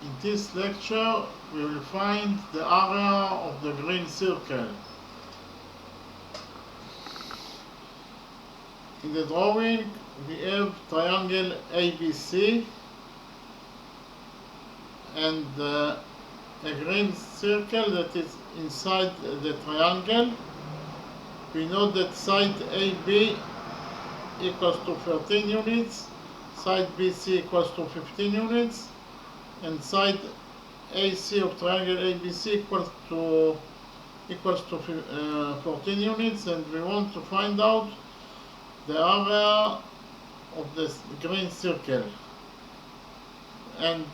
In this lecture, we will find the area of the green circle. In the drawing, we have triangle ABC and a green circle that is inside the triangle. We know that side AB equals to 13 units, side BC equals to 15 units, and side AC of triangle ABC equals to 14 units, and we want to find out the area of this green circle. And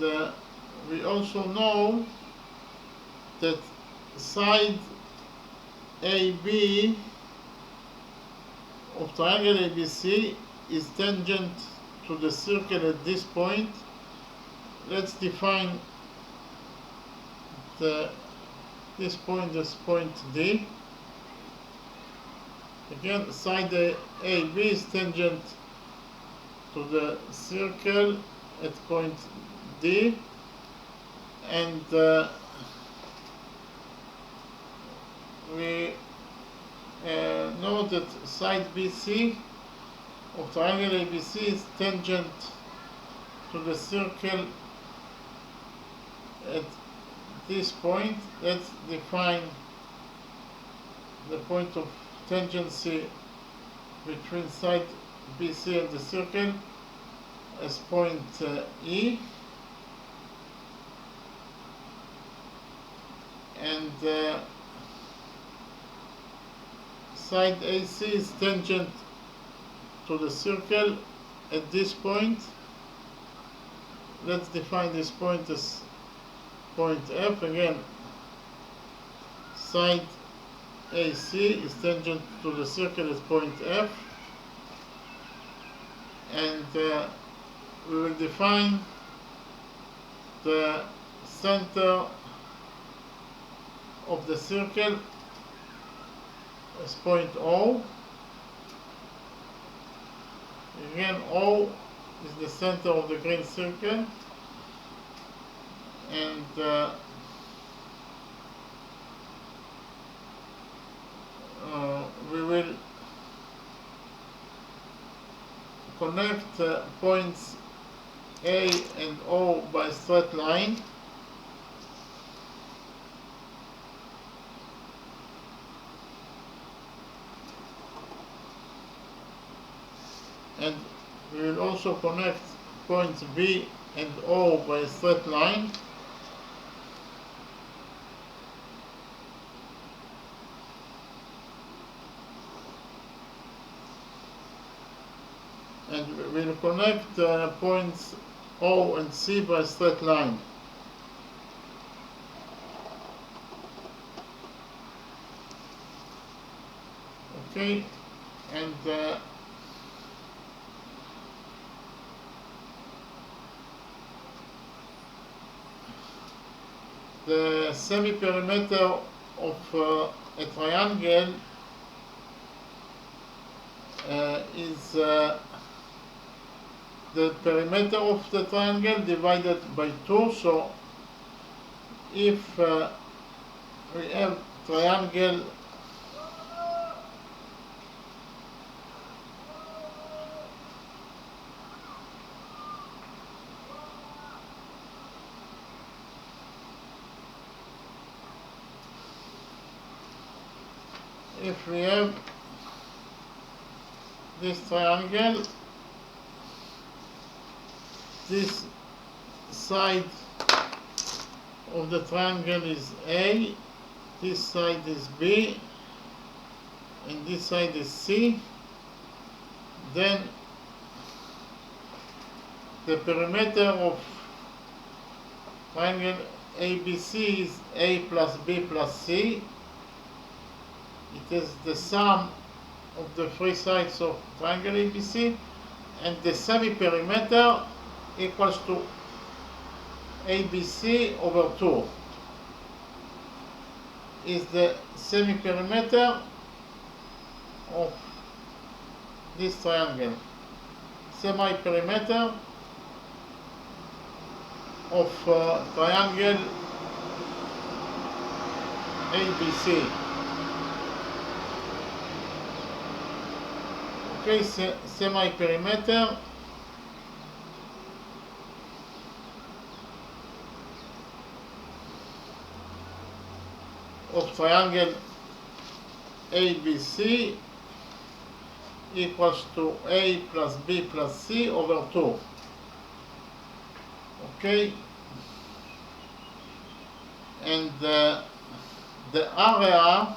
we also know that side AB of triangle ABC is tangent to the circle at this point. Let's define this point as point D. Again, side AB is tangent to the circle at point D, and we know that side BC of triangle ABC is tangent to the circle at this point. Let's define the point of tangency between side BC and the circle as point E, and side AC is tangent to the circle at this point. Let's define this point as point F. Again, side AC is tangent to the circle at point F, and we will define the center of the circle as point O. Again, O is the center of the green circle, and we will connect points A and O by a straight line. And we will also connect points B and O by a straight line. And we will connect points O and C by a straight line. Okay, and the semi-perimeter of a triangle is the perimeter of the triangle divided by 2. So if we have triangle if we have this triangle, this side of the triangle is A, this side is B, and this side is C, then the perimeter of triangle ABC is A plus B plus C. It is the sum of the three sides of triangle ABC, and the semi-perimeter equals to ABC over 2 is the semi-perimeter of this triangle. Semi-perimeter of triangle ABC. Okay, semi-perimeter of triangle ABC equals to A plus B plus C over 2. Okay, and the area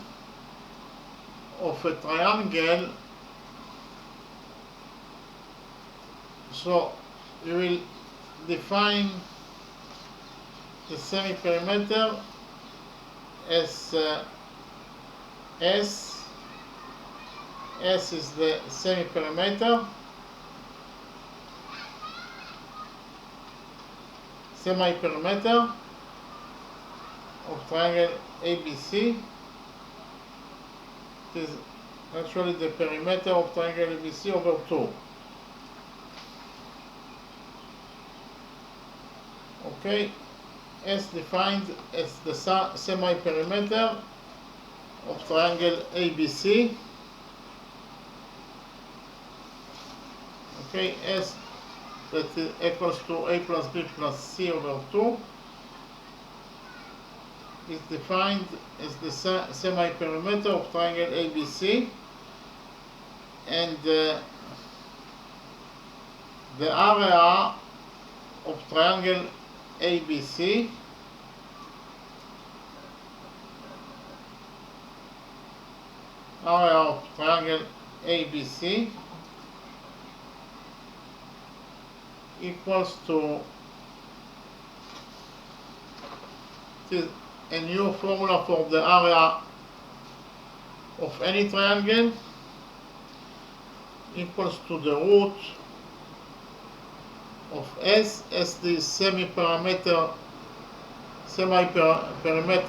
of a triangle, so you will define the semi-perimeter as S. S is the semi-perimeter. Semi-perimeter of triangle ABC. It is actually the perimeter of triangle ABC over 2. Okay, S defined as the semi-perimeter of triangle ABC. Okay, S that is equals to A plus B plus C over 2 is defined as the semi-perimeter of triangle ABC, and the area of triangle ABC equals to, it is a new formula for the area of any triangle, equals to the root of S as the semi-perimeter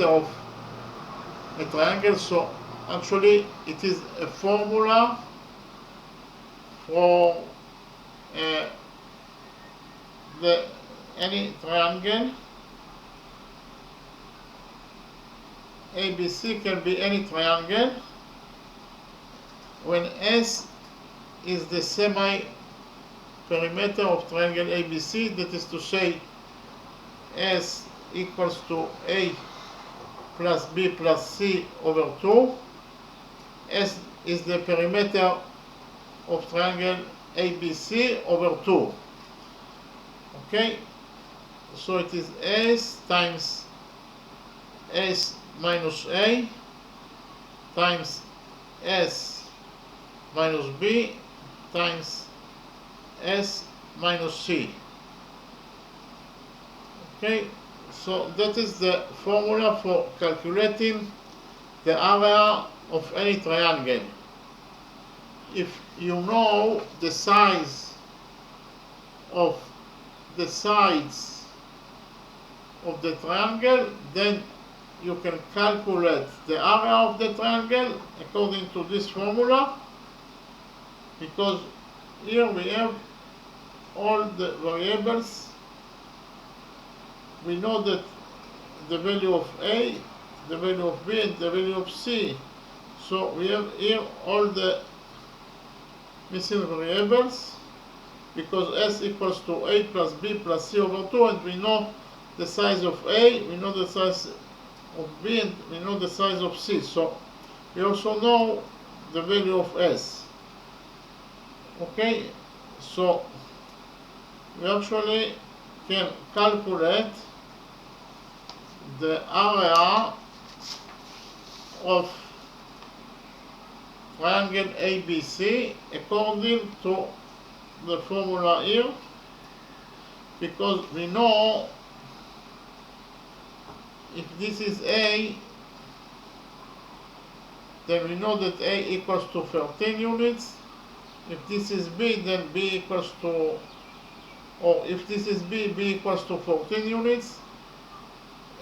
of a triangle. So actually it is a formula for any triangle. ABC can be any triangle when S is the semi-perimeter of triangle ABC, that is to say S equals to A plus B plus C over 2. S is the perimeter of triangle ABC over 2. Okay, so it is S times S minus A times S minus B times S minus C. Okay, so that is the formula for calculating the area of any triangle. If you know the size of the sides of the triangle, then you can calculate the area of the triangle according to this formula, because here we have all the variables. We know that the value of A, the value of B, and the value of C. So we have here all the missing variables, because S equals to A plus B plus C over 2, and we know the size of A, we know the size of B, and we know the size of C. So we also know the value of S. Okay, so we actually can calculate the area of triangle ABC according to the formula here, because we know if this is A, then we know that A equals to 13 units. If this is B, then B equals to, or if this is B, B equals to 14 units,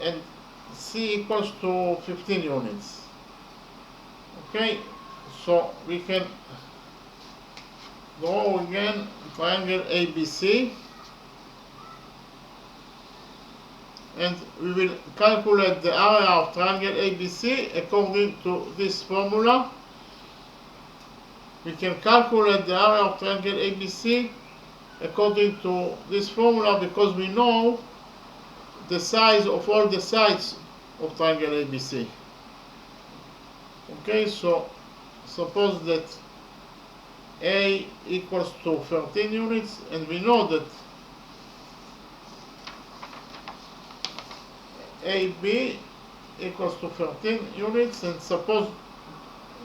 and C equals to 15 units. Okay, so we can draw again triangle ABC. and we will calculate the area of triangle ABC according to this formula. We can calculate the area of triangle ABC according to this formula because we know the size of all the sides of triangle ABC. Okay, so suppose that A equals to 13 units, and we know that AB equals to 13 units, and suppose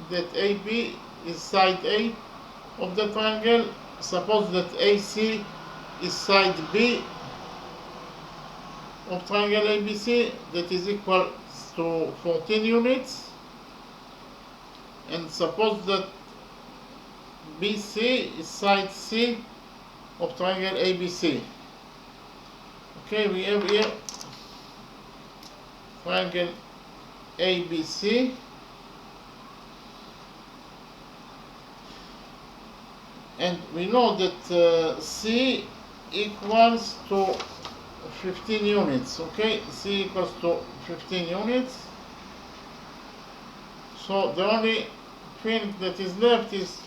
that AB is side A of the triangle. Suppose that AC is side B of triangle ABC, that is equal to 14 units, and suppose that BC is side C of triangle ABC. Okay, we have here triangle ABC, and we know that C equals to 15 units. Okay, C equals to 15 units. So the only thing that is left is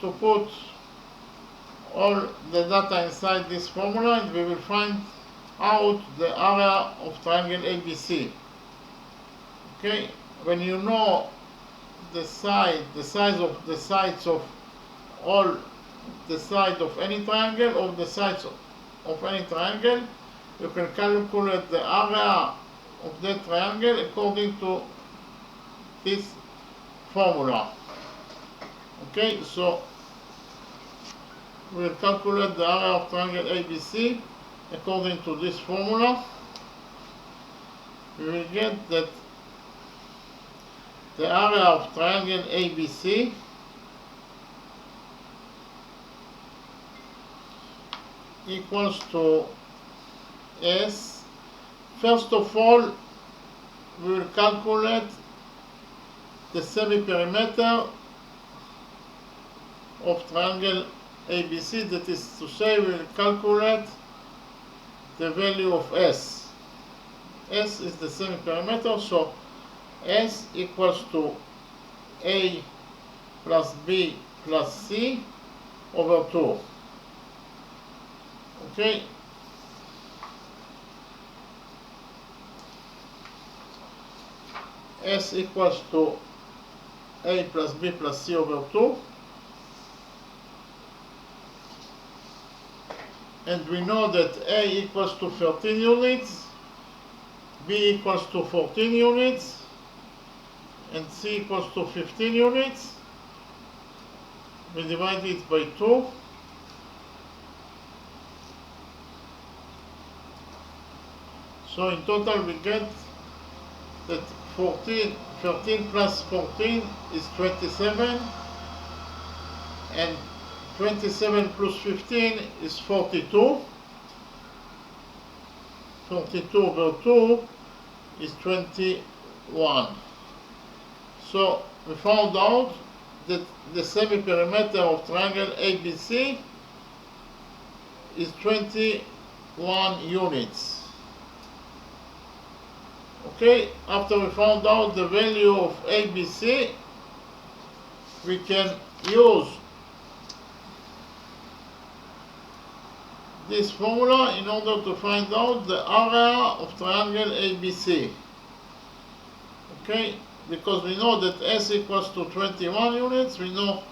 to put all the data inside this formula, and we will find out the area of triangle ABC. Okay, when you know the size of the sides of all the side of any triangle, or the sides of any triangle, you can calculate the area of that triangle according to this formula. Okay, so we will calculate the area of triangle ABC according to this formula. We will get that the area of triangle ABC equals to S. First of all, we will calculate the semi-perimeter of triangle ABC, that is to say, we will calculate the value of S. S is the semi-perimeter, so S equals to A plus B plus C over 2. Okay. S equals to A plus B plus C over 2. And we know that A equals to 13 units, B equals to 14 units, and C equals to 15 units. We divide it by 2. So in total we get that 13 plus 14 is 27, and 27 plus 15 is 42. 42 over 2 is 21. So we found out that the semi-perimeter of triangle ABC is 21 units. Okay, after we found out the value of ABC, we can use this formula in order to find out the area of triangle ABC. Okay, because we know that S equals to 21 units, we know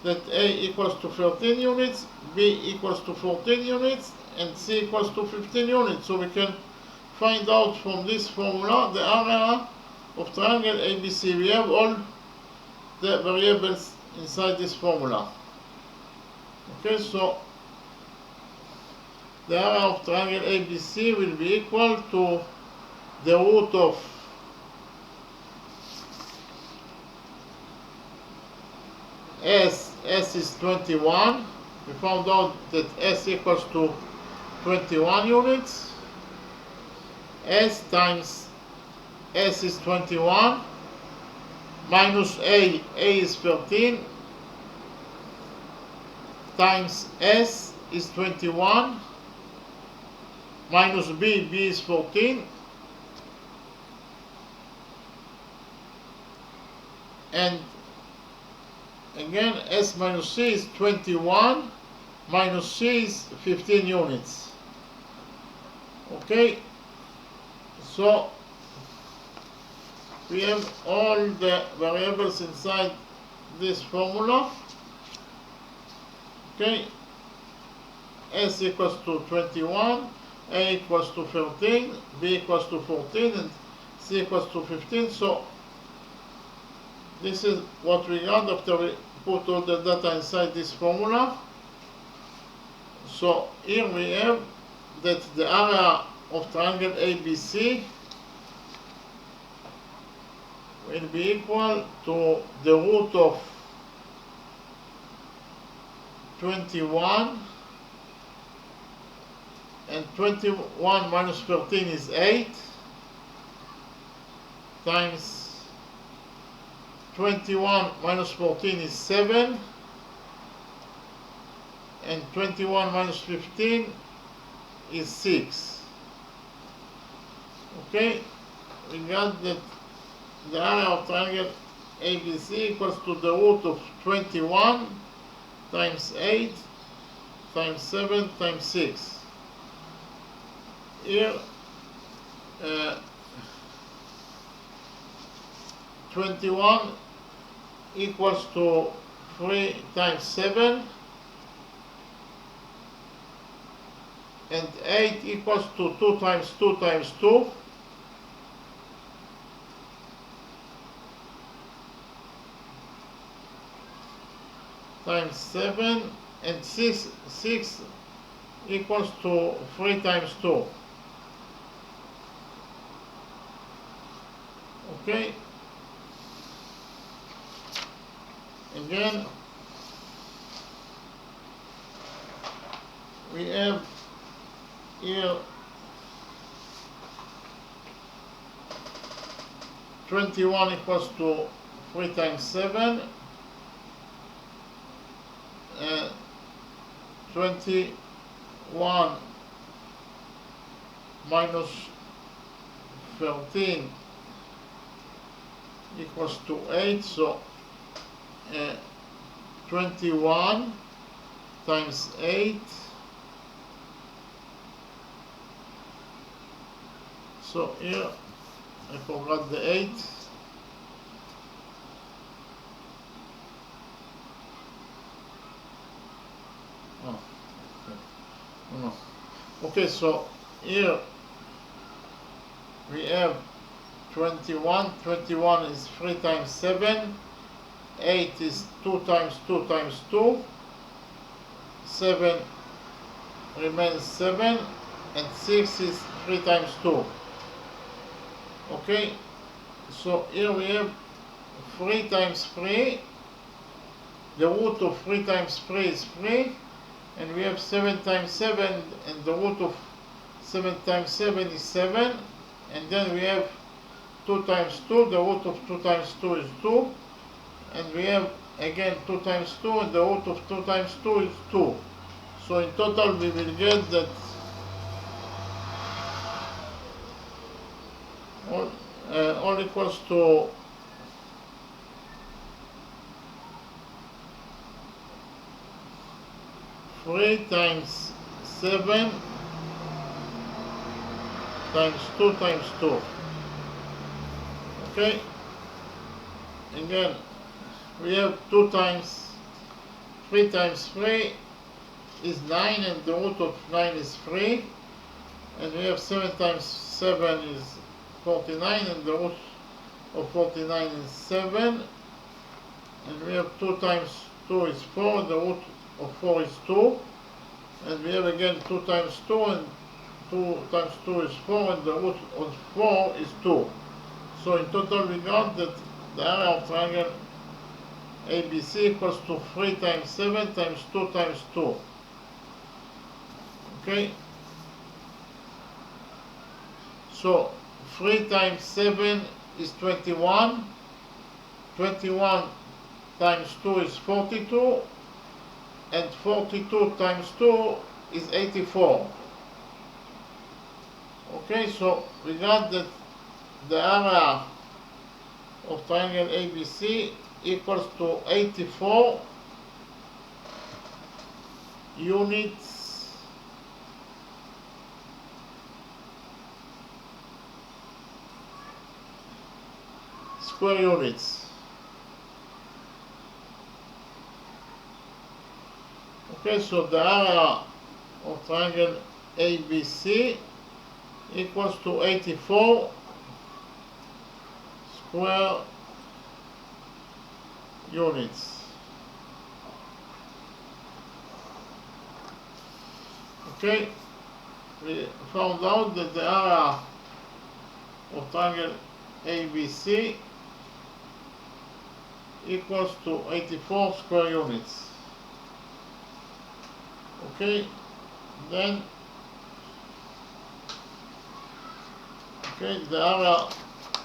that A equals to 13 units, B equals to 14 units, and C equals to 15 units. So we can find out from this formula the area of triangle ABC. We have all the variables inside this formula. Okay, so the area of triangle ABC will be equal to the root of S is 21. We found out that S equals to 21 units. S times S is 21, minus A is 13, times S is 21, minus b is 14, and again s minus c is 21, minus c is 15 units. Okay, so we have all the variables inside this formula. Okay, s equals to 21, a equals to 13, b equals to 14, and c equals to 15. So this is what we got after we put all the data inside this formula. So here we have that the area of triangle ABC will be equal to the root of 21, and 21 minus 13 is 8, times 21 minus 14 is 7, and 21 minus 15 is 6. Okay, we got that the area of triangle ABC equals to the root of 21 times 8 times 7 times 6. Here 21 equals to 3 times 7, and 8 equals to 2 times 2 times 2. Times 7, and 6 equals to 3 times 2. Okay, again we have here 21 equals to 3 times 7, 21 minus 13 equals to 8, so 21 times 8, so here I forgot the 8, okay, so here we have 21 is 3 times 7, 8 is 2 times 2 times 2, 7 remains 7, and 6 is 3 times 2. Okay, so here we have 3 times 3, the root of 3 times 3 is 3, and we have 7 times 7, and the root of 7 times 7 is 7, and then we have 2 times 2, the root of 2 times 2 is 2, and we have again 2 times 2, and the root of 2 times 2 is 2. So in total we will get that all equals to 3 times 7 times 2 times 2. Okay, again we have 2 times 3 times 3 is 9, and the root of 9 is 3, and we have 7 times 7 is 49, and the root of 49 is 7, and we have 2 times 2 is 4, and the root of 4 is 2, and we have again 2 times 2, and 2 times 2 is 4, and the root of 4 is 2. So in total we got that the area of triangle ABC equals to 3 times 7 times 2 times 2. Okay, so 3 times 7 is 21, 21 times 2 is 42, and 42 times 2 is 84. Okay, so we got that the area of triangle ABC equals to 84 units square units. Okay, so the area of triangle ABC equals to 84 square units. Okay, we found out that the area of triangle ABC equals to 84 square units. Okay, then the area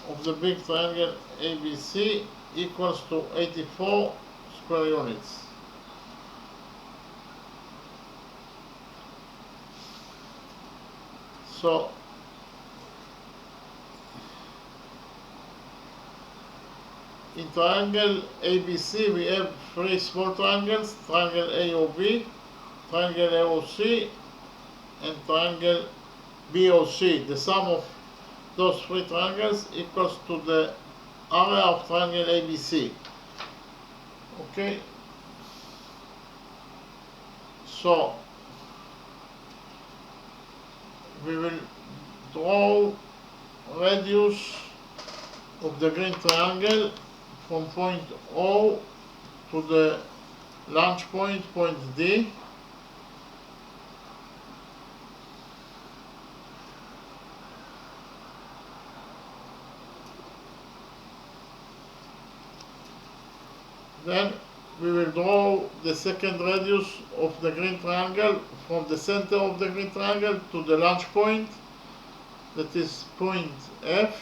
of the big triangle ABC equals to 84 square units. So in triangle ABC we have three small triangles, triangle AOB, triangle AOC, and triangle BOC. The sum of those three triangles equals to the area of triangle ABC. Okay, so we will draw radius of the green triangle from point O to the launch point, point D. Then we will draw the second radius of the green triangle from the center of the green triangle to the launch point, that is point F.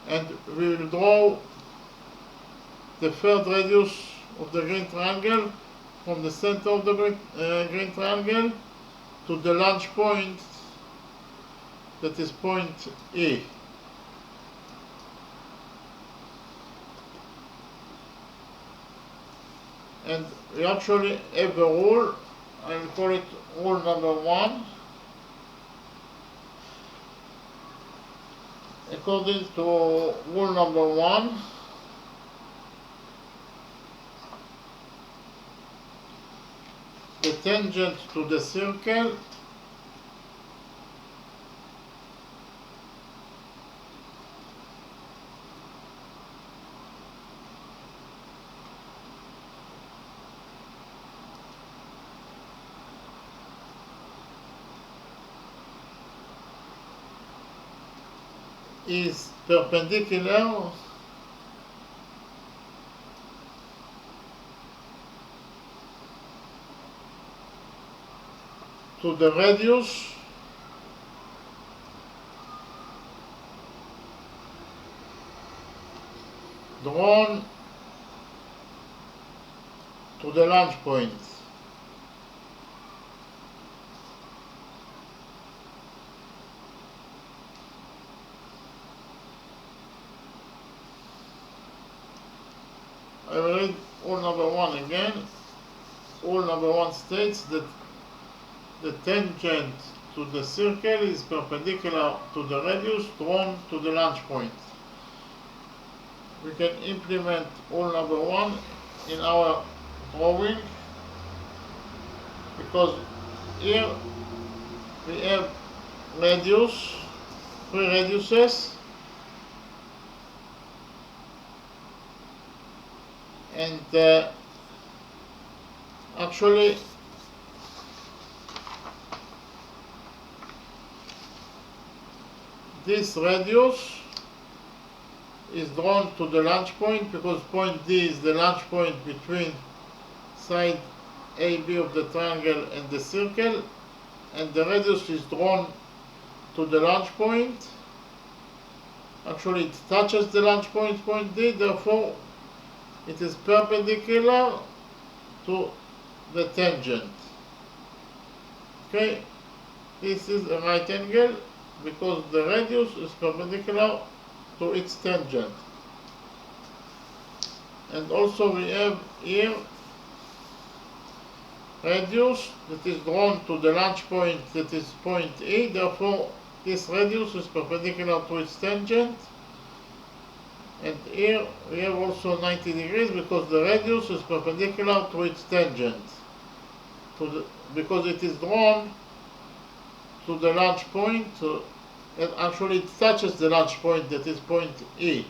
And we will draw the third radius of the green triangle from the center of the green triangle to the launch point, that is point E. And we actually have a rule, I will call it rule number 1. According to rule number 1, the tangent to the circle is perpendicular to the radius drawn to the launch point. I will read rule number 1 again. Rule number 1 states that the tangent to the circle is perpendicular to the radius drawn to the launch point. We can implement rule number 1 in our drawing, because here we have radius, three radiuses, and actually this radius is drawn to the launch point because point D is the launch point between side AB of the triangle and the circle, and the radius is drawn to the launch point. Actually it touches the launch point, point D, therefore it is perpendicular to the tangent. Okay, this is a right angle because the radius is perpendicular to its tangent. And also we have here radius that is drawn to the launch point, that is point E, therefore this radius is perpendicular to its tangent. And here we have also 90 degrees because the radius is perpendicular to its tangent, because it is drawn to the launch point, and actually it touches the launch point, that is point E.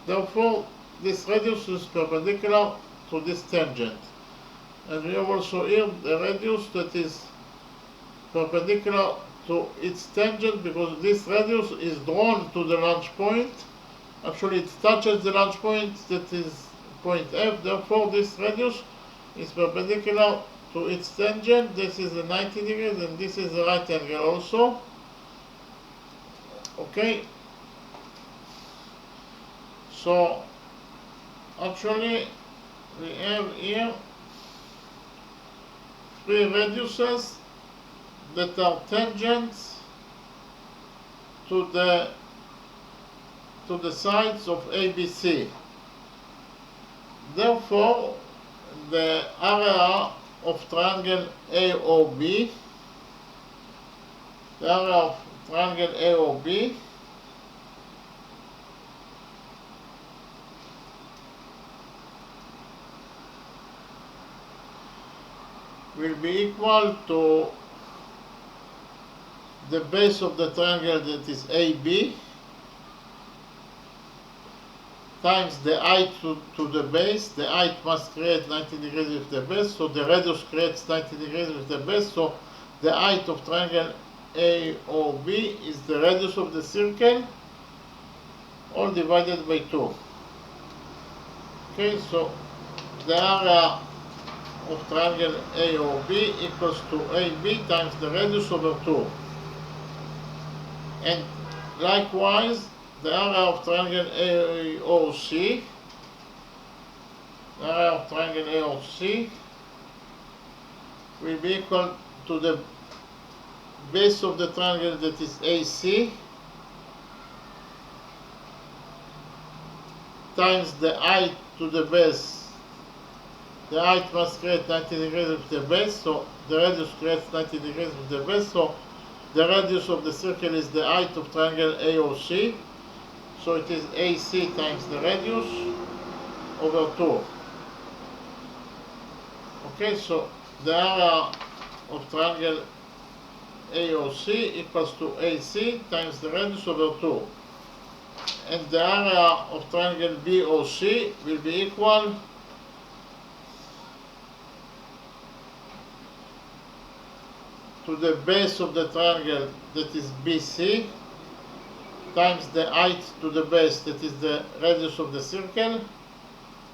Therefore this radius is perpendicular to this tangent. And we have also here the radius that is perpendicular to its tangent because this radius is drawn to the launch point. Actually it touches the launch point, that is point F, therefore this radius is perpendicular to its tangent. This is a 90 degrees and this is a right angle also. Okay, so actually we have here three radiuses that are tangents to the sides of ABC. Therefore, the area of triangle AOB, the area of triangle AOB will be equal to the base of the triangle, that is AB, times the height to the base. The height must create 90 degrees with the base, so the radius creates 90 degrees with the base, so the height of triangle AOB is the radius of the circle, all divided by 2. Okay, so the area of triangle AOB equals to AB times the radius over 2. And likewise, the area of triangle AOC, will be equal to the base of the triangle, that is AC, times the height to the base. The height must create 90 degrees with the base, so the radius creates 90 degrees with the base, so the radius of the circle is the height of triangle AOC. So it is AC times the radius over 2. Okay, so the area of triangle AOC equals to AC times the radius over 2. And the area of triangle BOC will be equal to the base of the triangle, that is BC, times the height to the base, that is the radius of the circle.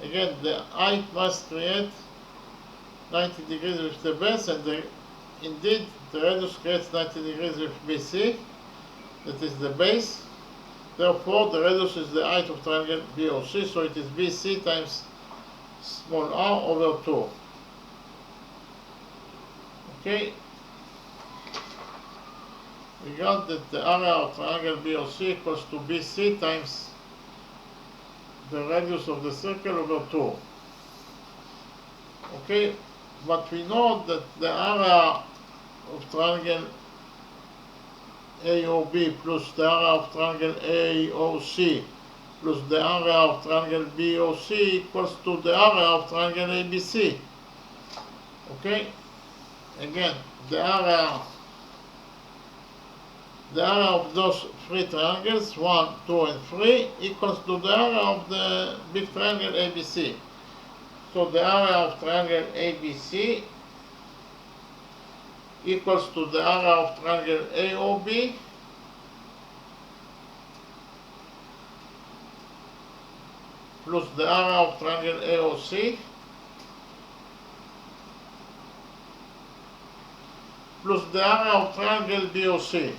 Again, the height must create 90 degrees with the base, and indeed the radius creates 90 degrees with BC, that is the base. Therefore, the radius is the height of triangle BOC, so it is BC times small r over 2. Okay. We got that the area of triangle BOC equals to BC times the radius of the circle over 2. Okay, but we know that the area of triangle AOB plus the area of triangle AOC plus the area of triangle BOC equals to the area of triangle ABC. Okay, again, the area of those three triangles, 1, 2, and 3, equals to the area of the big triangle ABC. So the area of triangle ABC equals to the area of triangle AOB plus the area of triangle AOC plus the area of triangle BOC.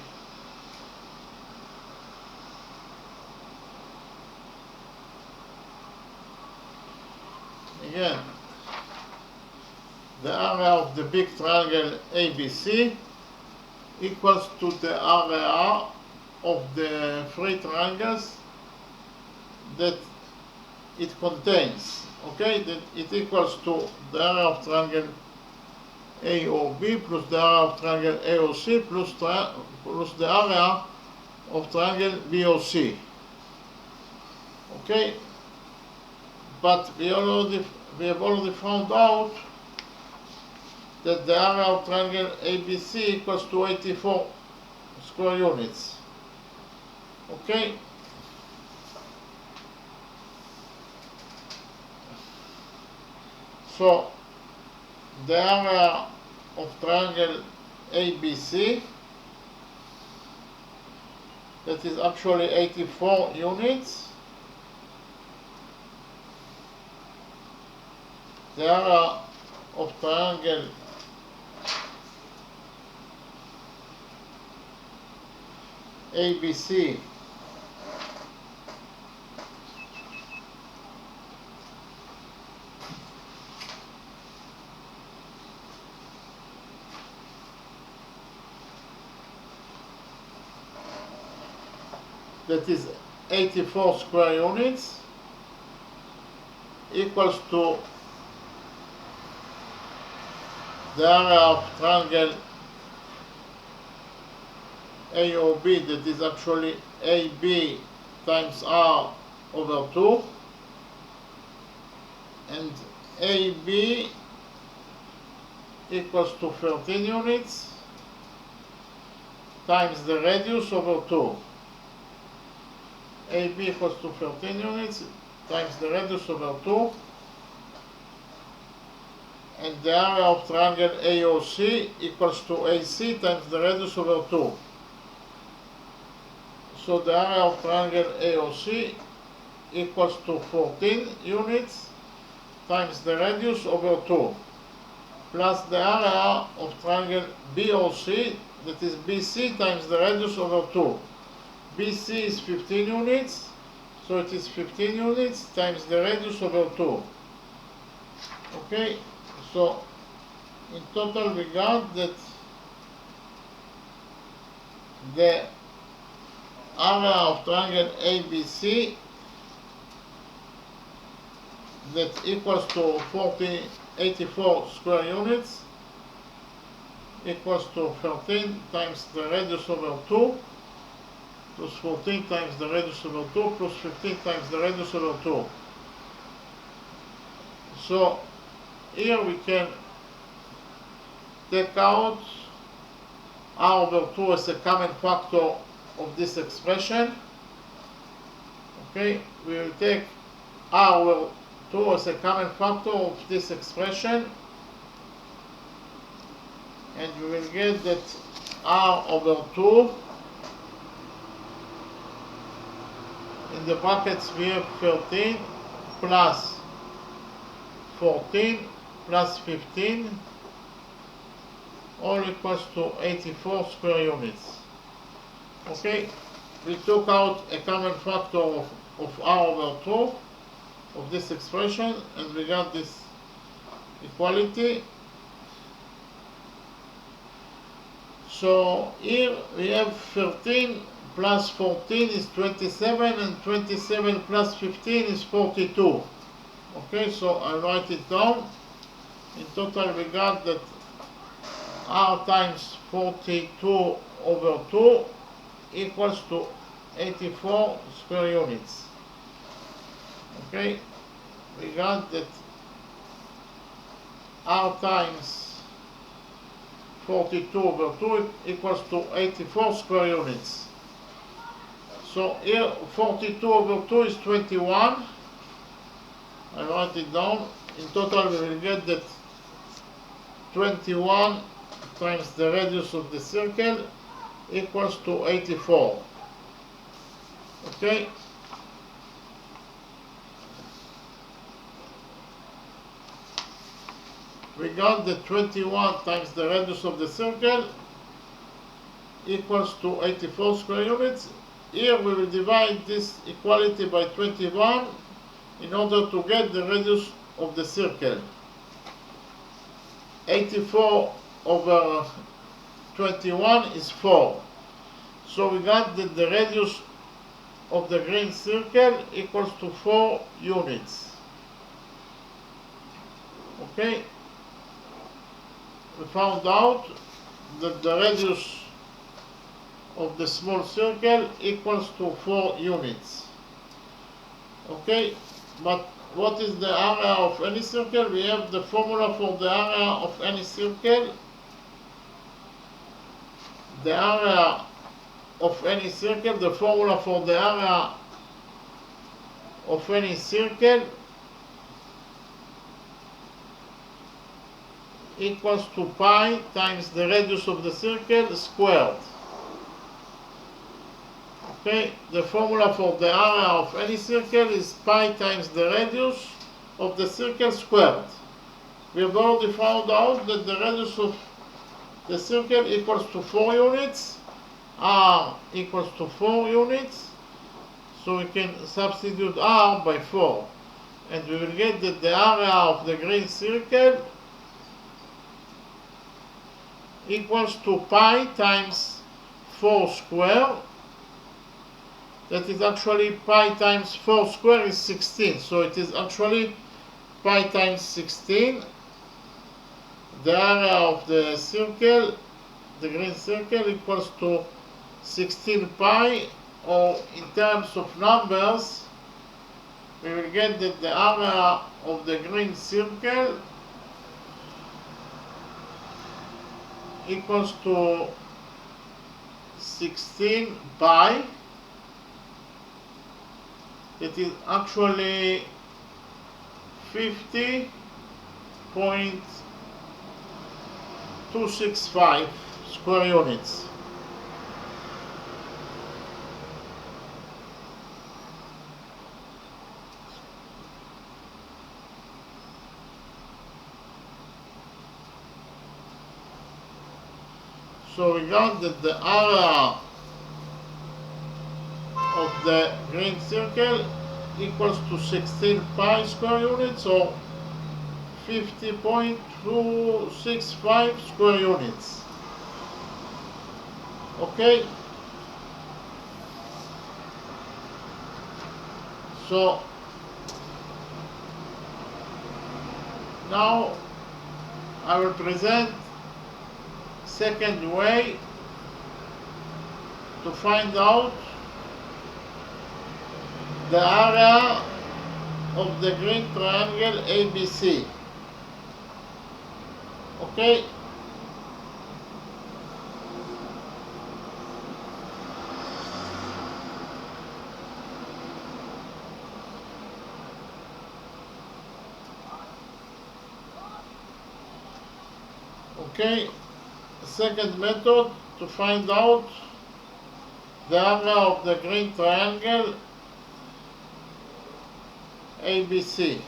Again, the area of the big triangle ABC equals to the area of the three triangles that it contains. Okay, that it equals to the area of triangle AOB plus the area of triangle AOC plus the area of triangle BOC. Okay, but we have already found out that the area of triangle ABC equals to 84 square units. Okay. So the area of triangle ABC, that is actually 84 units. The area of triangle ABC that is 84 square units equals to the area of triangle AOB, that is actually AB times R over 2, and AB equals to 13 units times the radius over 2. AB equals to 13 units times the radius over 2, and the area of triangle AOC equals to AC times the radius over 2. So the area of triangle AOC equals to 14 units times the radius over 2, plus the area of triangle BOC, that is BC times the radius over 2. BC is 15 units, so it is 15 units times the radius over 2. Okay, so in total we got that the area of triangle ABC, that equals to 84 square units, equals to 13 times the radius over 2 plus 14 times the radius over 2 plus 15 times the radius over 2. So here we can take out R over 2 as a common factor of this expression. Okay, we will take R over 2 as a common factor of this expression, and we will get that R over 2, in the brackets we have 13 plus 14 plus 15, all equals to 84 square units. Okay, we took out a common factor of R over 2 of this expression, and we got this equality. So here we have 13 plus 14 is 27, and 27 plus 15 is 42. Okay, so I write it down. In total we got that R times 42 over 2 equals to 84 square units. Okay, we got that R times 42 over 2 equals to 84 square units. So here 42 over 2 is 21. I write it down. In total we will get that 21 times the radius of the circle equals to 84. Okay. We got that 21 times the radius of the circle equals to 84 square units. Here we will divide this equality by 21 in order to get the radius of the circle. 84 over 21 is 4. So we got that the radius of the green circle equals to 4 units. Okay? We found out that the radius of the small circle equals to 4 units. Okay? But what is the area of any circle? We have the formula for the area of any circle. The area of any circle, the formula for the area of any circle equals to pi times the radius of the circle squared. Okay, the formula for the area of any circle is pi times the radius of the circle squared. We have already found out that the radius of the circle equals to 4 units, r equals to 4 units, so we can substitute r by 4, and we will get that the area of the green circle equals to pi times 4 square. That is actually pi times 4 square is 16, so it is actually pi times 16. The area of the circle, the green circle, equals to 16 pi, or in terms of numbers, we will get that the area of the green circle equals to 16 pi. It is actually 50.265 square units. So we got that the area of the green circle equals to 16 pi square units, or 50.265 square units. Okay? So now I will present second way to find out the area of the green triangle ABC. Okay? Okay, second method to find out the area of the green triangle ABC.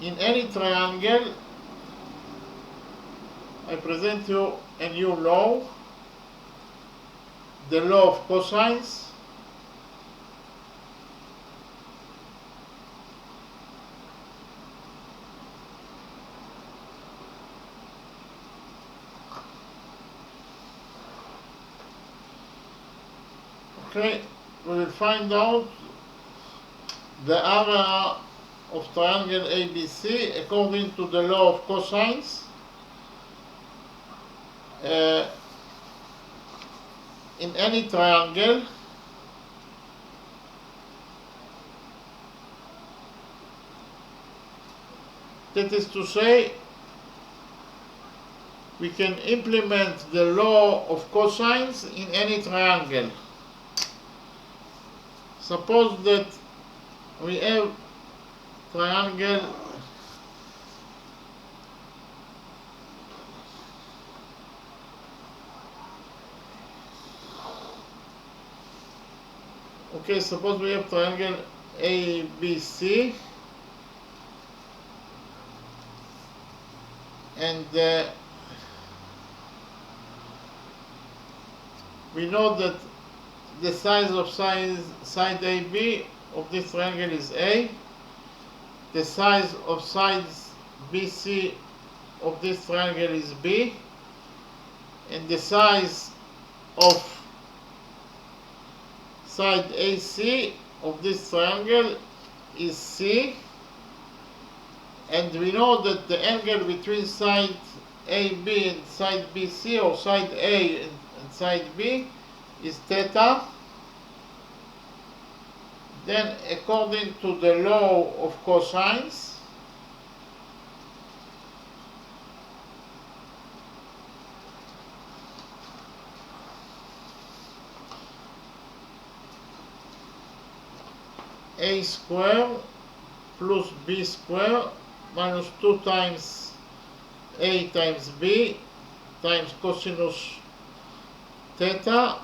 In any triangle, I present you a new law, the law of cosines. Okay, we will find out the area of triangle ABC according to the law of cosines. In any triangle, that is to say, we can implement the law of cosines in any triangle. Suppose that we have triangle suppose we have triangle ABC, and we know that the size of side AB of this triangle is A. The size of sides BC of this triangle is B, and the size of side AC of this triangle is C, and we know that the angle between side AB and side BC, or side A and side B, is theta. Then, according to the law of cosines, A squared plus B squared minus 2 times A times B times cosinus theta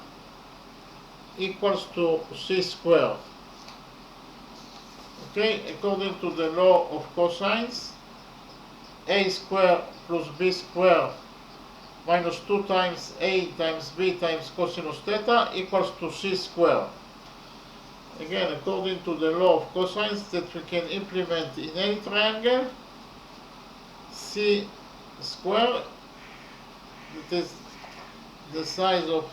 equals to C squared. Okay, according to the law of cosines, A squared plus B squared minus 2 times A times B times cosinus theta equals to C squared. Again, according to the law of cosines that we can implement in any triangle, C squared, that is the size of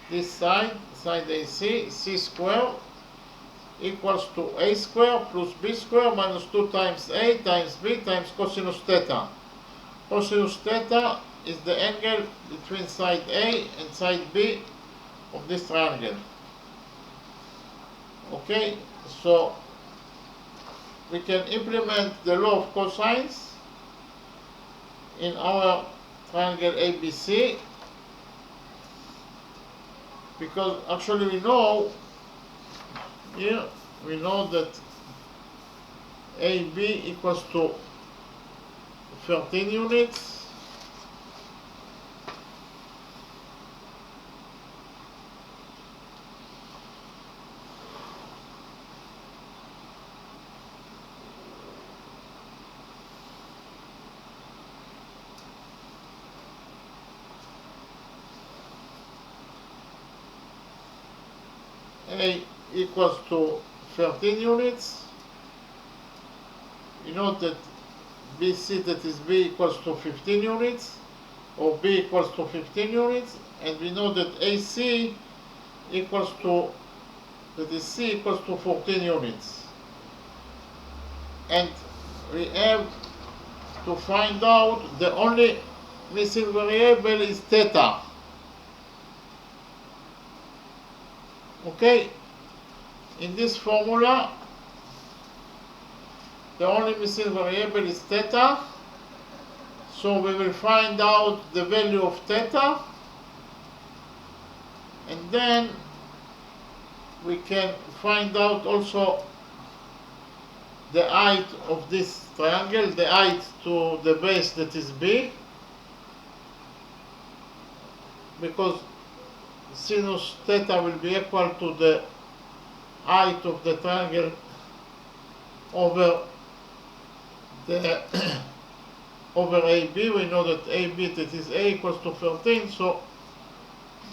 this side AC, C squared, equals to A squared plus B squared minus 2 times A times B times cosinus theta. Cosinus theta is the angle between side A and side B of this triangle. Okay, so we can implement the law of cosines in our triangle ABC, because actually we know here, we know that AB equals to 13 units, A equals to 13 units. You know that BC, that is B, equals to 15 units, or B equals to 15 units, and we know that AC equals to, that is C equals to 14 units. And we have to find out, the only missing variable is theta. Okay, in this formula, the only missing variable is theta, so we will find out the value of theta, and then we can find out also the height of this triangle, the height to the base, that is B, because sinus theta will be equal to the height of the triangle over the over AB. We know that AB, that is A, equals to 13, so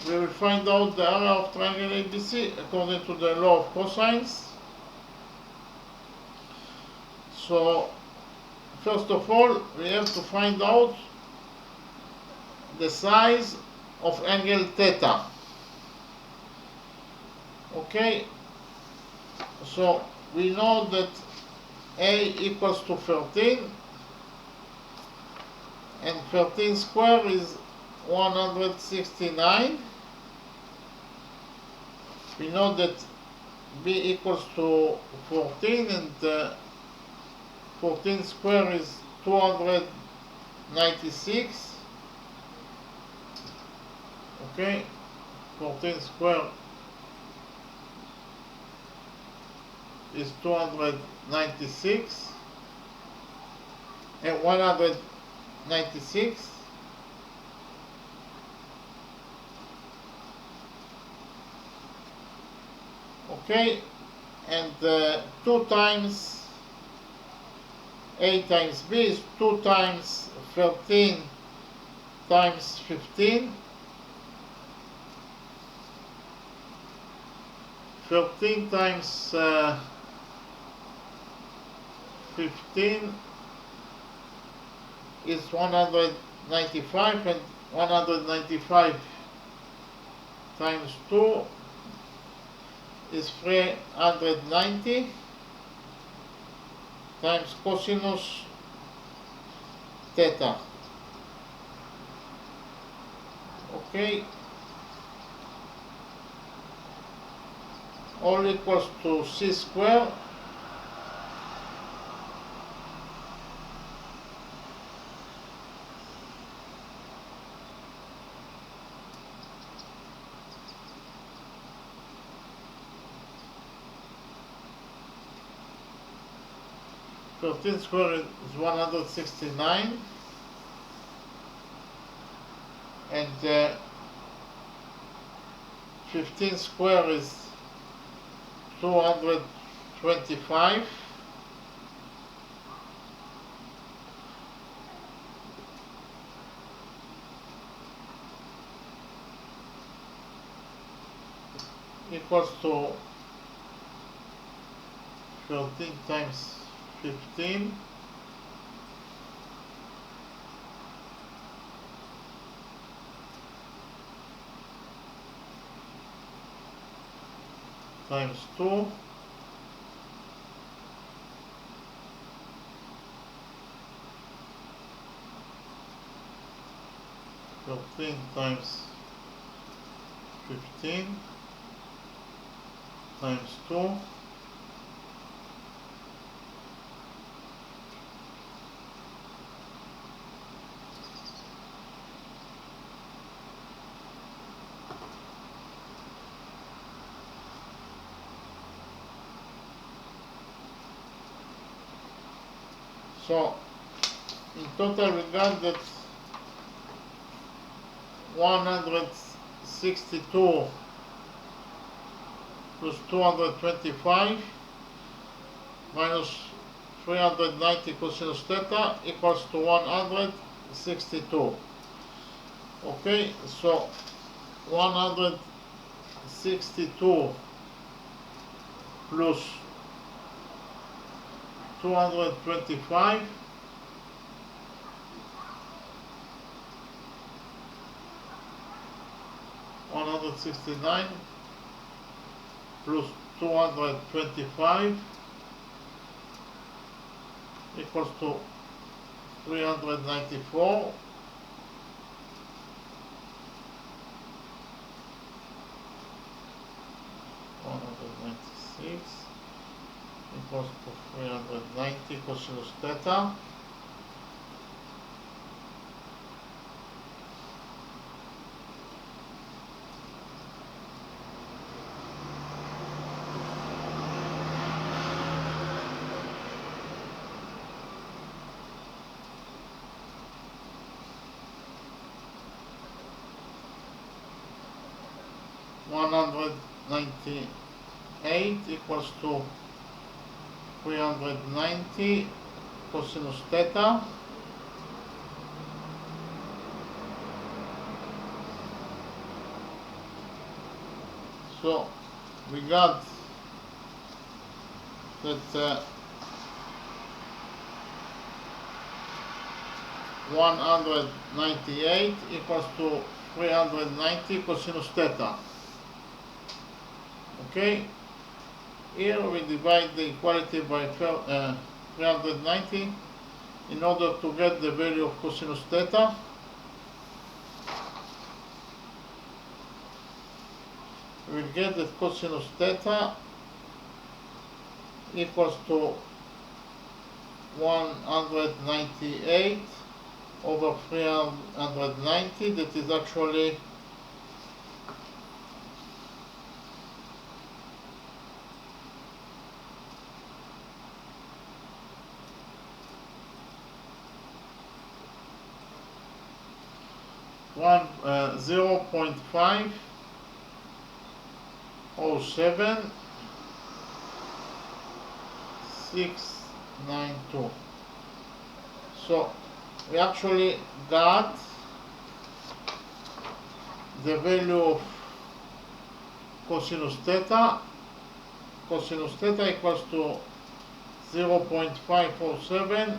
we will find out the area of triangle ABC according to the law of cosines. So first of all, we have to find out the size of angle theta. Okay, so we know that A equals to 13, and 13 square is 169. We know that B equals to 14, and 14 square is 296. Okay, 14 square is 296 and 196. Okay, and 2 times A times B is 2 times 13 times 15. 13 times 15 is 195, and 195 times 2 is 390 times cosinus theta. Okay, all equals to c squared squared is 169, and 15 squared is 225, equals to 13 times 15 times 2 13 times 15 times 2 So in total we got that 162 plus 225 minus 390 cosinus theta equals to 162. Okay, so 162 plus 225 169 plus 225 equals to 394. 196 equals to 390 cosinus theta. $198 equals to 390 cosinus theta. So we got that 198 equals to 390 cosinus theta. Okay, here we divide the equality by 390 in order to get the value of cosinus theta. We will get that cosinus theta equals to 198 over 390, that is actually 0.507 692. So we actually got the value of cosinus theta. Cosinus theta equals to 0.507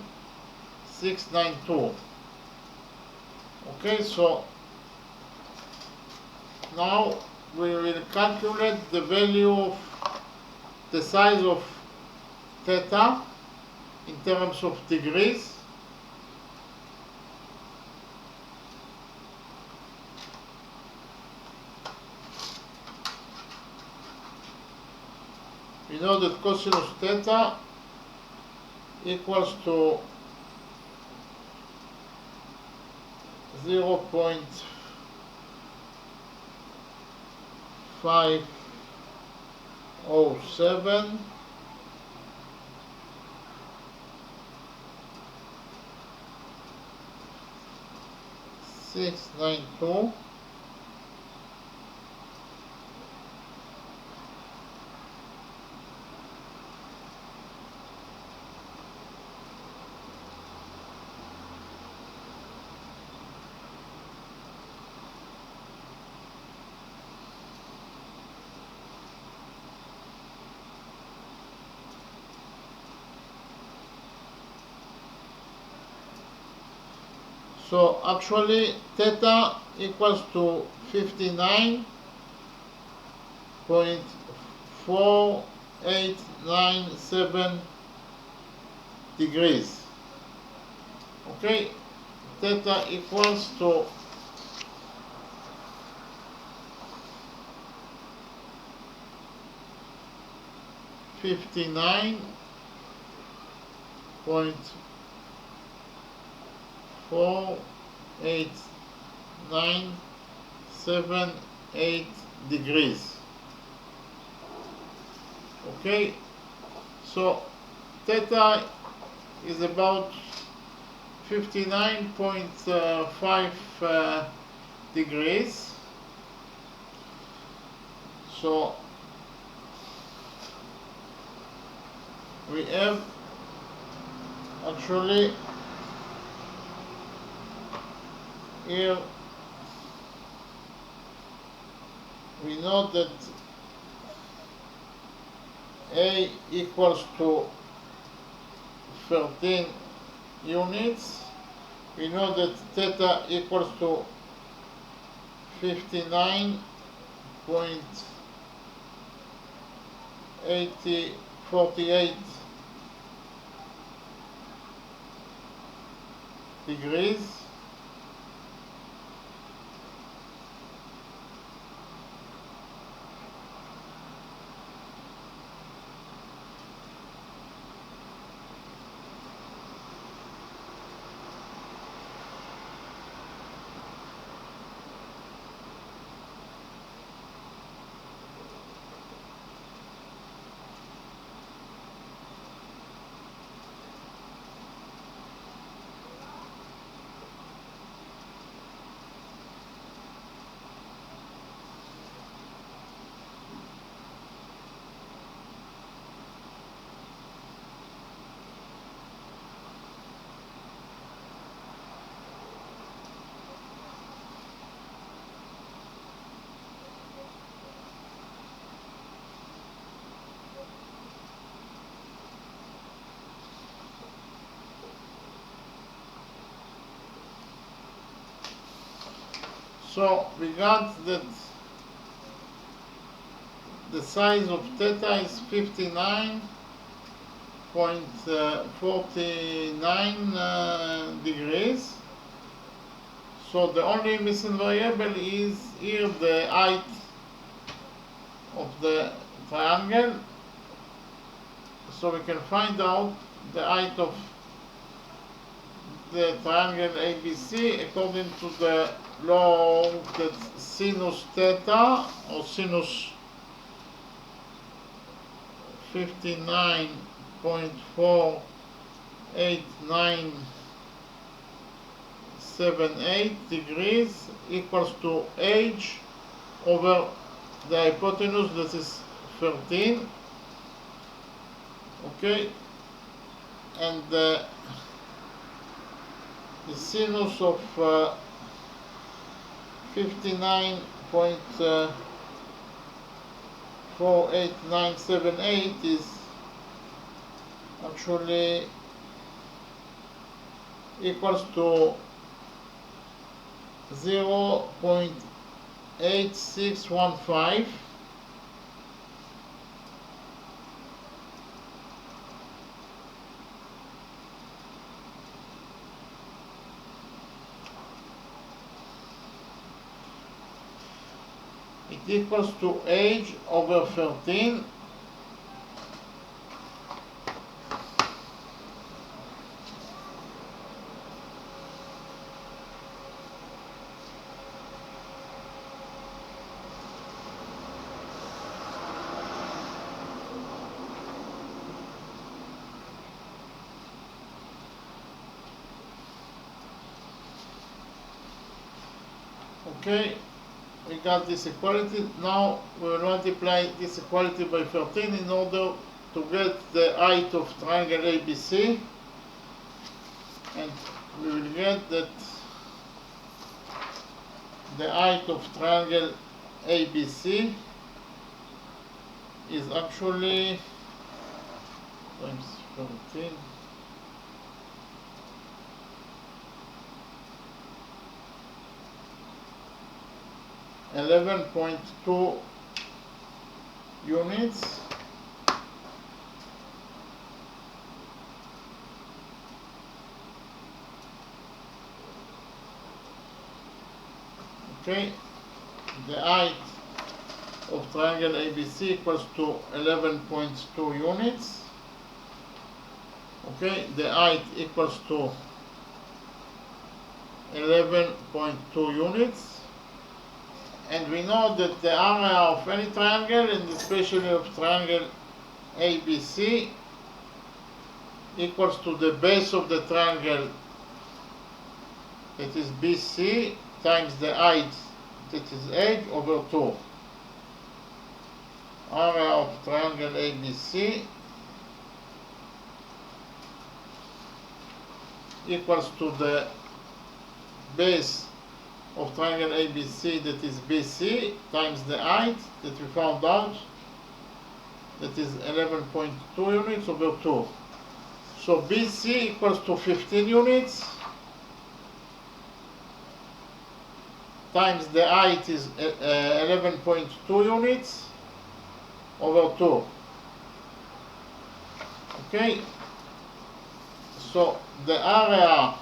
692. Okay, so now we will calculate the value of the size of theta in terms of degrees. We know that cosinus theta equals to 0.507 692 So actually theta equals to 59.4897 degrees. Okay, theta equals to 59.4897 degrees. Okay, so theta is about 59.5 degrees. So we have actually here we know that A equals to 13 units. We know that theta equals to 59.48 degrees. So we got that the size of theta is 59.49 degrees. So the only missing variable is here the height of the triangle. So we can find out the height of the triangle ABC according to the law that sinus theta or sinus 59.48978 degrees equals to h over the hypotenuse, that is 13. Okay, and the sinus of 59.48978 is actually equals to 0.8615. It equals to age over 13. Okay, we got this equality. Now we will multiply this equality by 13 in order to get the height of triangle ABC, and we will get that the height of triangle ABC is actually times 13 11.2 units. Okay, the height of triangle ABC equals to 11.2 units. Okay, the height equals to 11.2 units. And we know that the area of any triangle, and especially of triangle ABC, equals to the base of the triangle, that is BC, times the height, that is h, over 2. Area of triangle ABC equals to the base of triangle ABC, that is BC, times the height that we found out, that is 11.2 units over 2. So BC equals to 15 units, times the height is 11.2 units over 2. Okay, so the area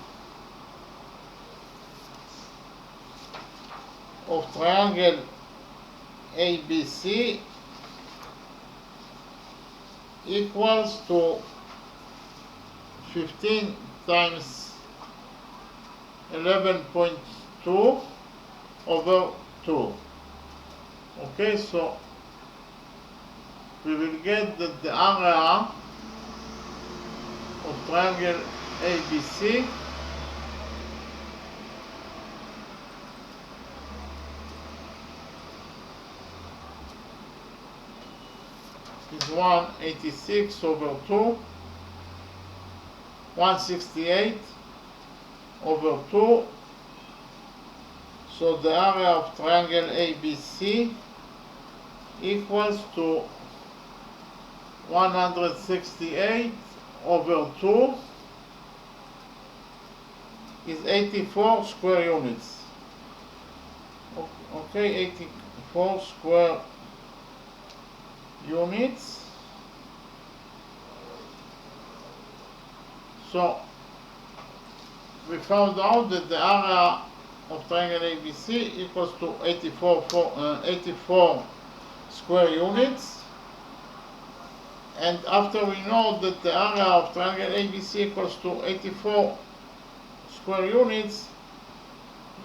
of triangle ABC equals to 15 times 11.2 over 2. Okay, so we will get that the area of triangle ABC is 186 over 2, 168 over 2. So the area of triangle ABC equals to 168 over 2 is 84 square units. Okay, 84 square units. So we found out that the area of triangle ABC equals to 84 square units. And after we know that the area of triangle ABC equals to 84 square units,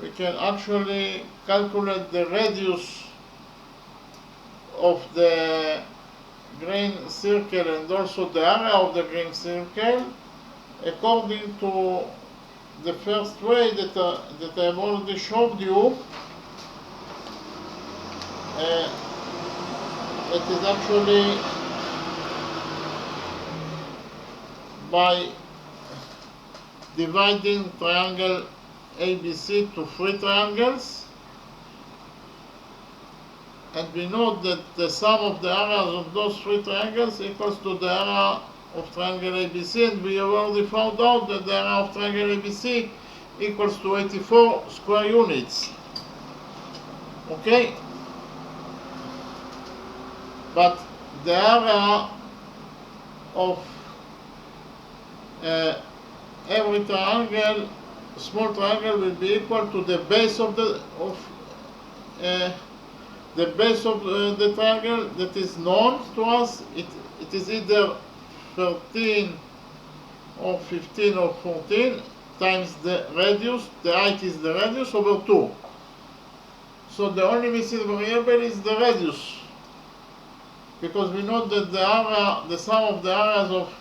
we can actually calculate the radius of the green circle and also the area of the green circle according to the first way that I have already showed you. It is actually by dividing triangle ABC to 3 triangles, and we know that the sum of the areas of those 3 triangles equals to the area of triangle ABC, and we have already found out that the area of triangle ABC equals to 84 square units. Okay? But the area of every triangle, small triangle, will be equal to the base of the triangle that is known to us. It is either 13 or 15 or 14 times the radius. The height is the radius over 2. So the only missing variable is the radius, because we know that the sum of the areas of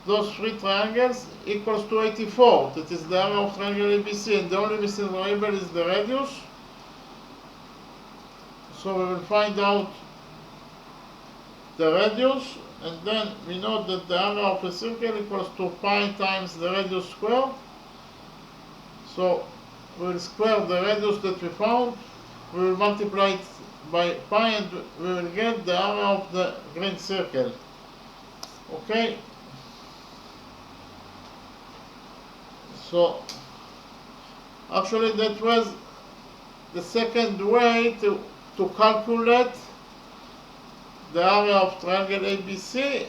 those three triangles equals to 84. That is the area of triangle ABC, and the only missing variable is the radius. So we will find out the radius, and then we know that the area of a circle equals to pi times the radius squared. So we will square the radius that we found, we will multiply it by pi, and we will get the area of the green circle. Okay? So actually that was the second way to calculate the area of triangle ABC,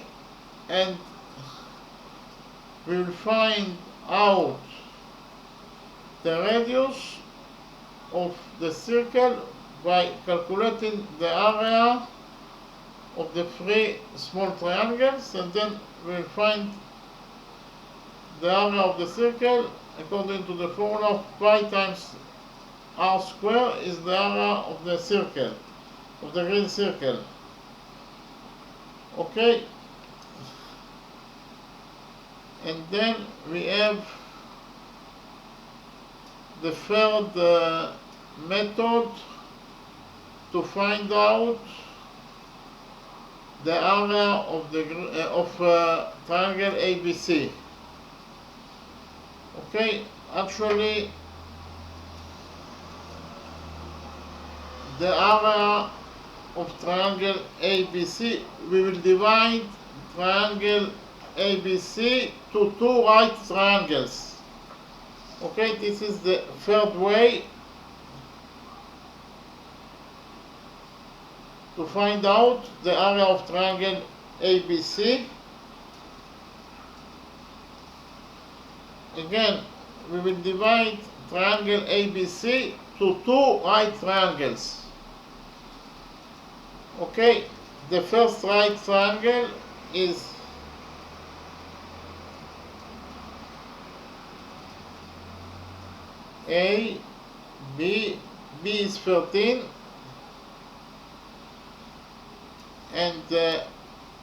and we will find out the radius of the circle by calculating the area of the three small triangles, and then we will find the area of the circle according to the formula of pi times r square is the area of the circle, of the green circle. Okay? And then we have the third method to find out the area of the triangle ABC. Okay, actually the area of triangle ABC, we will divide triangle ABC to two right triangles. Okay, this is the third way to find out the area of triangle ABC. Again, we will divide triangle ABC to two right triangles. Okay, the first right triangle is A, B is 13, and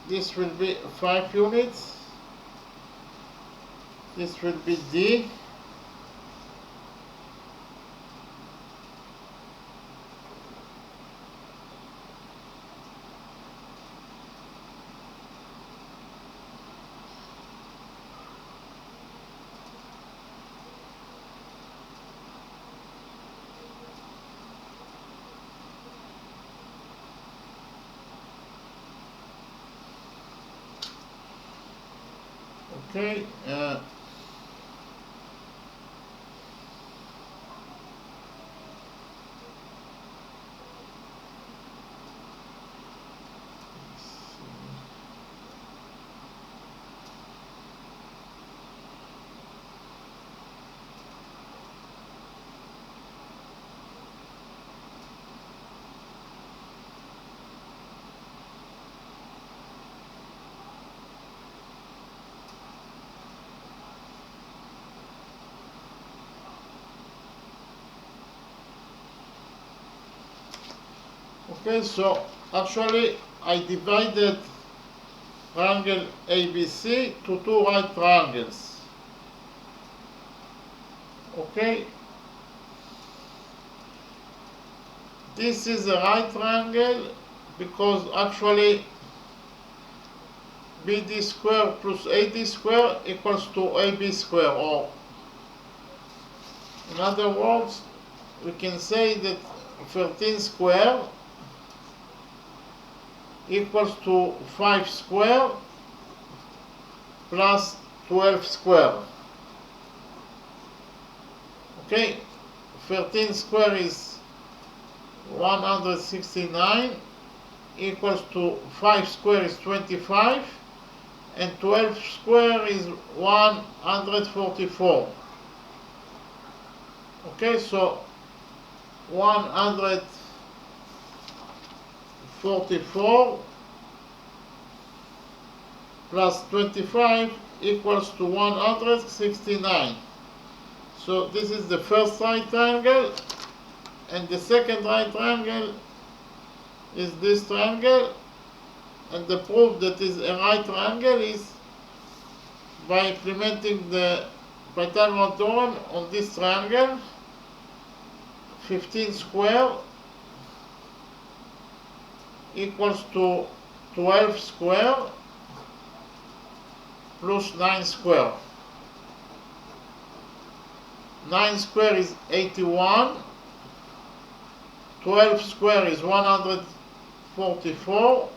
this will be 5 units. This will be D. Okay. Okay, so actually I divided triangle ABC to two right triangles. Okay, this is a right triangle because actually BD square plus AD square equals to AB square, or in other words, we can say that 13 square equals to 5 square plus 12 square. Okay, 13 square is 169, equals to 5 square is 25, and 12 square is 144. Okay, so 144 plus 25 equals to 169. So this is the first right triangle, and the second right triangle is this triangle, and the proof that is a right triangle is by implementing the Pythagorean theorem on this triangle. 15 square equals to 12 square plus 9 square. 9 square is 81, 12 square is 144,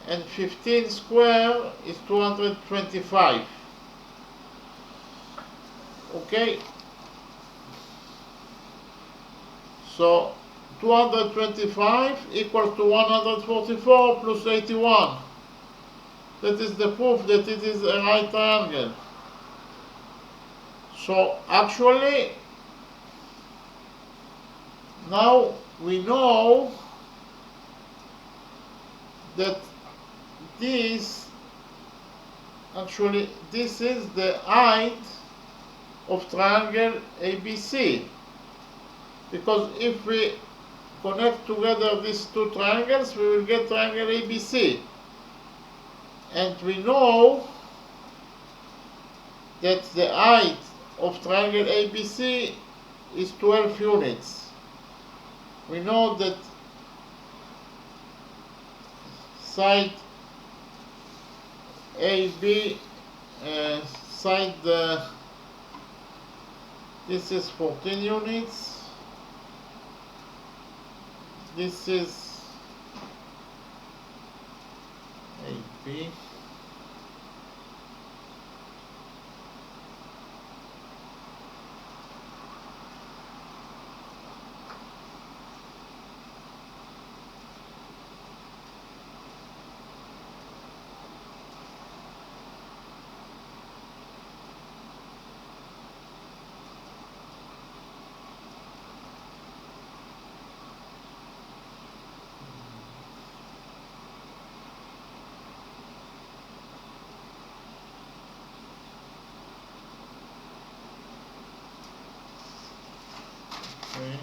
and 15 square is 225. Okay, so 225 equals to 144 plus 81. That is the proof that it is a right triangle. So actually, now we know that this is the height of triangle ABC, because if we connect together these two triangles, we will get triangle ABC, and we know that the height of triangle ABC is 12 units. We know that side AB, side this is 14 units, this is AB, okay.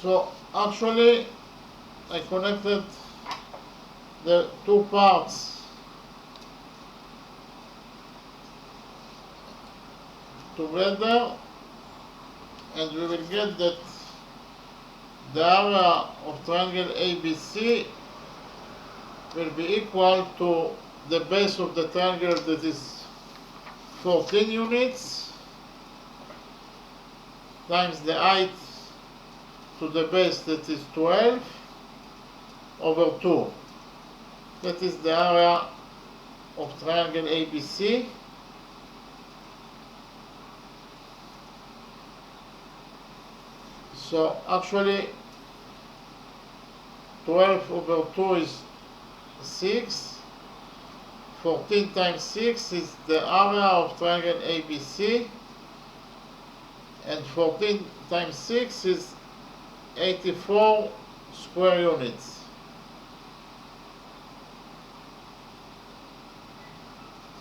So actually I connected the two parts together, and we will get that the area of triangle ABC will be equal to the base of the triangle, that is 14 units, times the height to the base, that is 12, over 2. That is the area of triangle ABC. So actually 12 over 2 is 6. 14 times 6 is the area of triangle ABC, and 14 times 6 is 84 square units.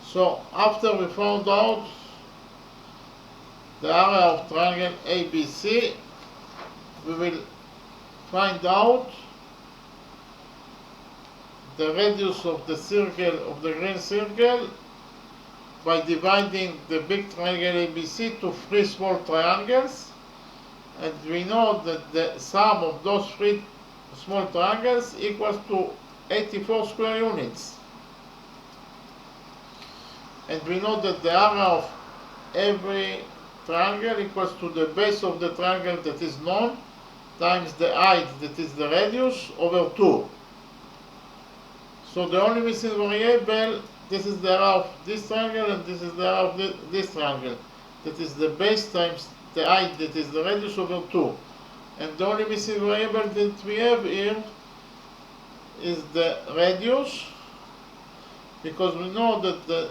So after we found out the area of triangle ABC, we will find out the radius of the circle, of the green circle, by dividing the big triangle ABC to 3 small triangles, and we know that the sum of those 3 small triangles equals to 84 square units. And we know that the area of every triangle equals to the base of the triangle that is known times the height, that is the radius, over 2. So the only missing variable, this is the area of this triangle and this is the area of this triangle. That is the base times the height, that is the radius, over 2. And the only missing variable that we have here is the radius, because we know that the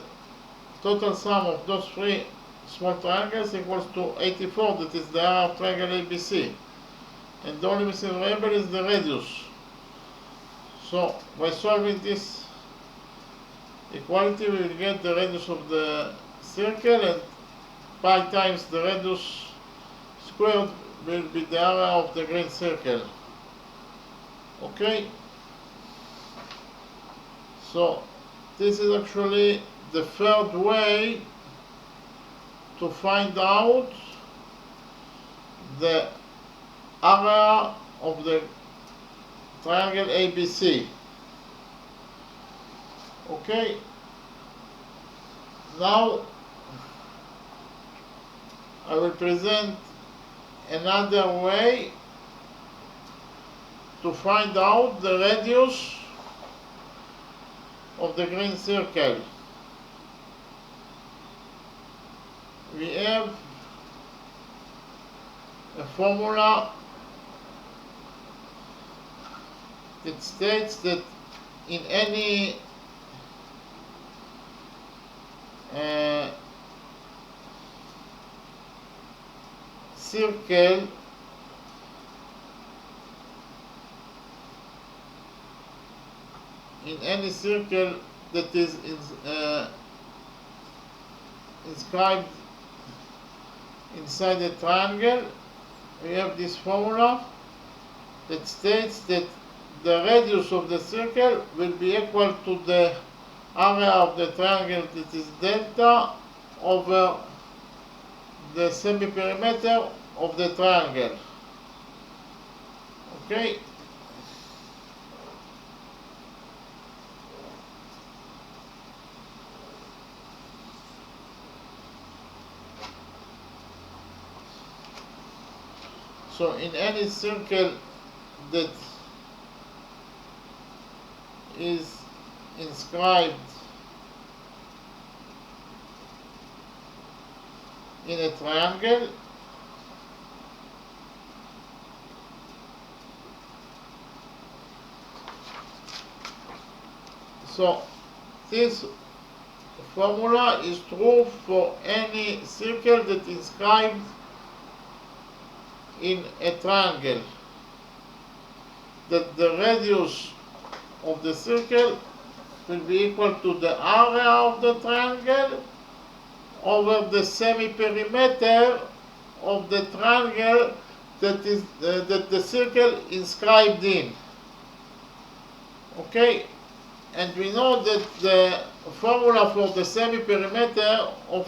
total sum of those 3 small triangles equals to 84, that is the area of triangle ABC. And the only missing variable is the radius. So by solving this equality, we will get the radius of the circle, and pi times the radius squared will be the area of the green circle. Okay? So this is actually the third way to find out the area of the triangle ABC. Okay, now I will present another way to find out the radius of the green circle. We have a formula that states that in any circle, that is inscribed inside the triangle, we have this formula that states that the radius of the circle will be equal to the area of the triangle, that is delta, over the semi-perimeter of the triangle. Okay? So in any circle that is inscribed in a triangle, so this formula is true for any circle that is inscribed in a triangle, that the radius of the circle will be equal to the area of the triangle over the semi-perimeter of the triangle that is that the circle inscribed in. Okay, and we know that the formula for the semi-perimeter of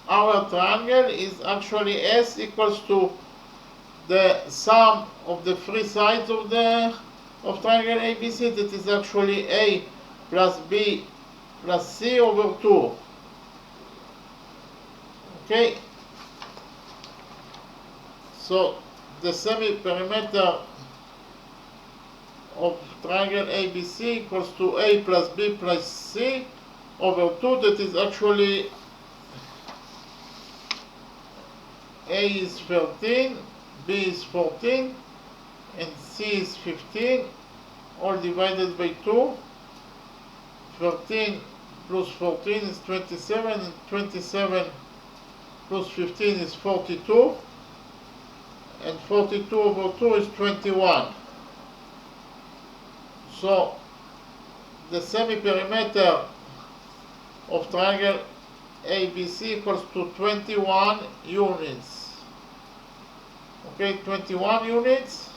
our triangle is actually S equals to the sum of the 3 sides of triangle ABC, that is actually A plus B plus C over 2. Okay, so the semi-perimeter of triangle ABC equals to A plus B plus C over 2, that is actually A is 13, B is 14, and C is 15, all divided by 2. 13 plus 14 is 27, and 27 plus 15 is 42, and 42 over 2 is 21. So the semi-perimeter of triangle ABC equals to 21 units. Okay, 21 units,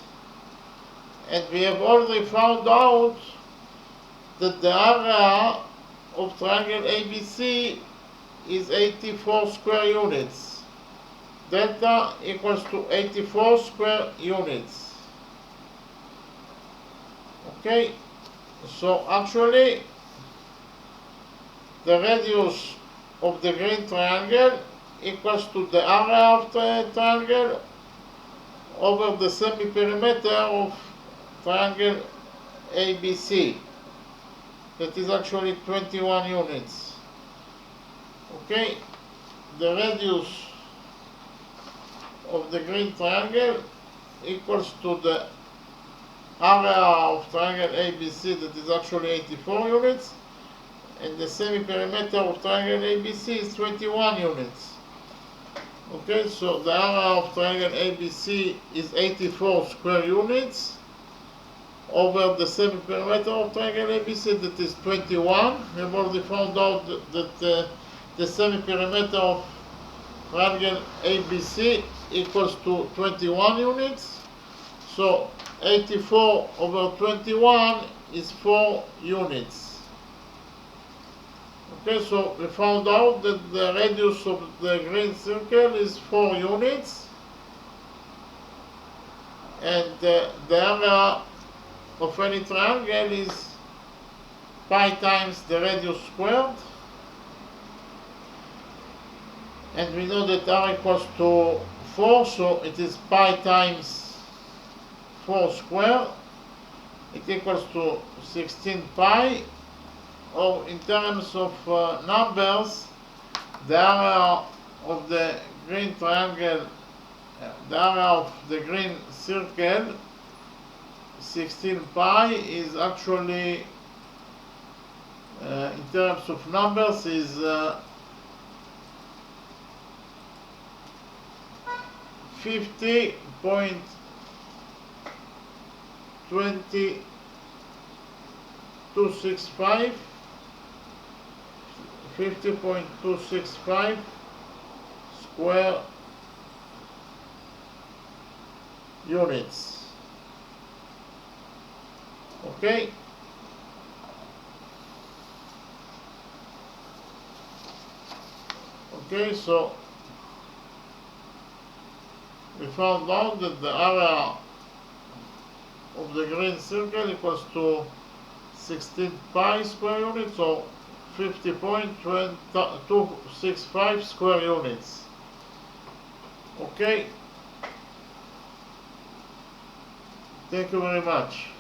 and we have already found out that the area of triangle ABC is 84 square units. Delta equals to 84 square units. Okay, so actually the radius of the green triangle equals to the area of the triangle over the semi-perimeter of triangle ABC. That is actually 21 units. Okay, the radius of the green triangle equals to the area of triangle ABC, that is actually 84 units, and the semi-perimeter of triangle ABC is 21 units. Okay, so the area of triangle ABC is 84 square units over the semi-perimeter of triangle ABC, that is 21. We have already found out that the semi-perimeter of triangle ABC equals to 21 units. So 84 over 21 is 4 units. Okay, so we found out that the radius of the green circle is 4 units, and the area of any triangle is pi times the radius squared, and we know that r equals to 4, so it is pi times 4 squared. It equals to 16 pi, or in terms of numbers, the area of the green triangle, the area of the green circle, 16 pi, is actually, in terms of numbers, is 50.265 square units. Okay, so we found out that the area of the green circle equals to 16 pi square units, or 50.265 square units. Okay, thank you very much.